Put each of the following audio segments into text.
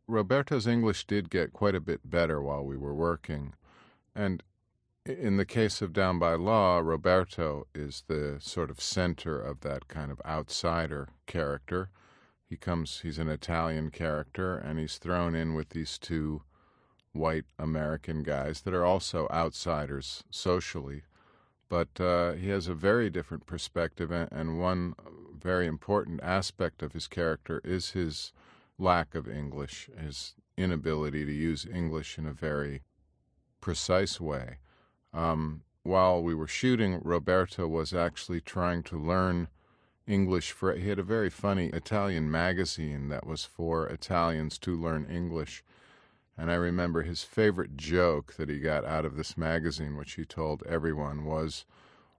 Roberto's English did get quite a bit better while we were working. And in the case of Down by Law, Roberto is the sort of center of that kind of outsider character. He's an Italian character, and he's thrown in with these two white American guys that are also outsiders socially. But he has a very different perspective, and one very important aspect of his character is his lack of English, his inability to use English in a very precise way. While we were shooting, Roberto was actually trying to learn English. He had a very funny Italian magazine that was for Italians to learn English. And I remember his favorite joke that he got out of this magazine, which he told everyone, was,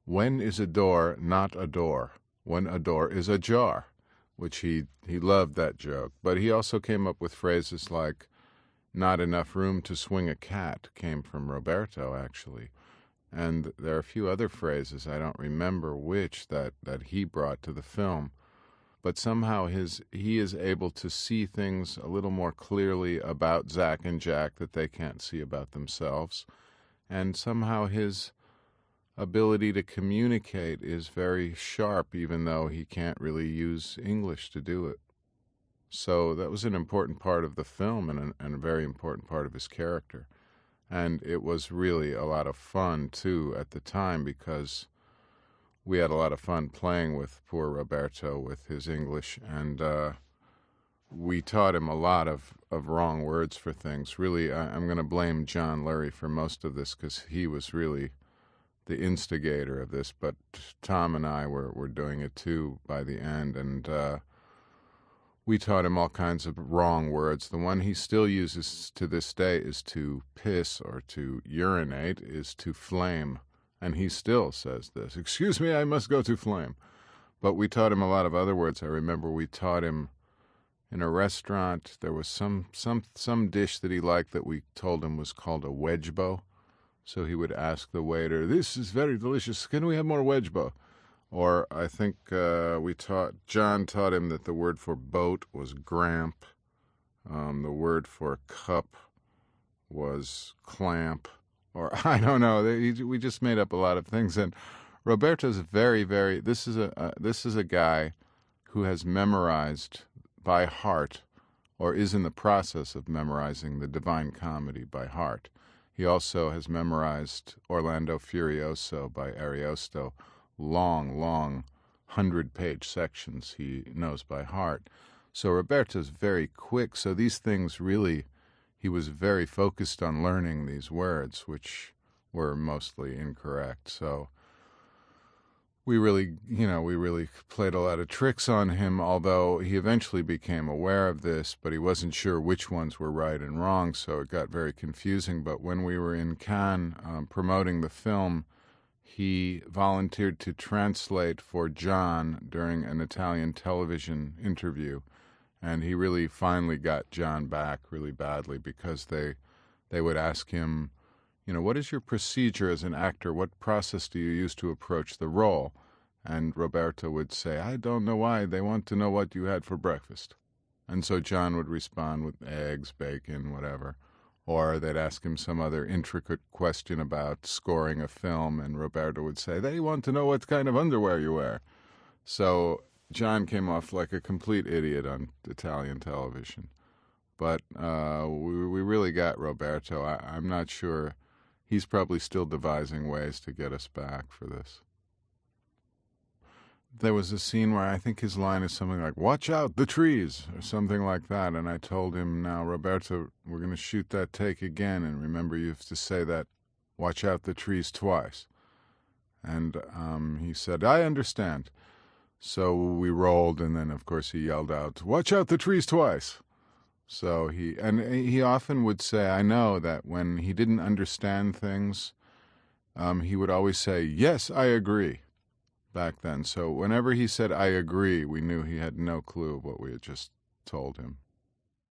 "When is a door not a door? When a door is a jar," which he loved that joke. But he also came up with phrases like, "Not enough room to swing a cat," came from Roberto, actually. And there are a few other phrases, I don't remember which, that he brought to the film. But somehow he is able to see things a little more clearly about Zach and Jack that they can't see about themselves. And somehow his ability to communicate is very sharp, even though he can't really use English to do it. So that was an important part of the film and a very important part of his character. And it was really a lot of fun, too, at the time, because we had a lot of fun playing with poor Roberto with his English, and we taught him a lot of wrong words for things. Really, I'm going to blame John Lurie for most of this, because he was really the instigator of this, but Tom and I were doing it too by the end, and we taught him all kinds of wrong words. The one he still uses to this day is to piss, or to urinate is to flame. And he still says this, "Excuse me, I must go to flame." But we taught him a lot of other words. I remember we taught him in a restaurant, there was some dish that he liked that we told him was called a wedgebo. So he would ask the waiter, "This is very delicious. Can we have more wedgebo?" Or I think John taught him that the word for boat was gramp. The word for cup was clamp. Or I don't know. We just made up a lot of things. And Roberto's very, very. This is a guy who has memorized by heart, or is in the process of memorizing, the Divine Comedy by heart. He also has memorized Orlando Furioso by Ariosto. Long 100-page sections he knows by heart. So Roberto's very quick. So these things really. He was very focused on learning these words, which were mostly incorrect. So we really played a lot of tricks on him, although he eventually became aware of this, but he wasn't sure which ones were right and wrong, so it got very confusing. But when we were in Cannes promoting the film, he volunteered to translate for John during an Italian television interview. And he really finally got John back really badly, because they would ask him, what is your procedure as an actor? What process do you use to approach the role? And Roberto would say, "I don't know why. They want to know what you had for breakfast." And so John would respond with eggs, bacon, whatever. Or they'd ask him some other intricate question about scoring a film, and Roberto would say, "They want to know what kind of underwear you wear." So John came off like a complete idiot on Italian television. But we really got Roberto. I'm not sure. He's probably still devising ways to get us back for this. There was a scene where I think his line is something like, "Watch out, the trees," or something like that. And I told him, "Now, Roberto, we're going to shoot that take again. And remember, you have to say that, 'Watch out, the trees,' twice." And he said, "I understand." So we rolled, and then, of course, he yelled out, "Watch out, the trees," twice. So he often would say, I know that when he didn't understand things, he would always say, "Yes, I agree," back then. So whenever he said, "I agree," we knew he had no clue of what we had just told him.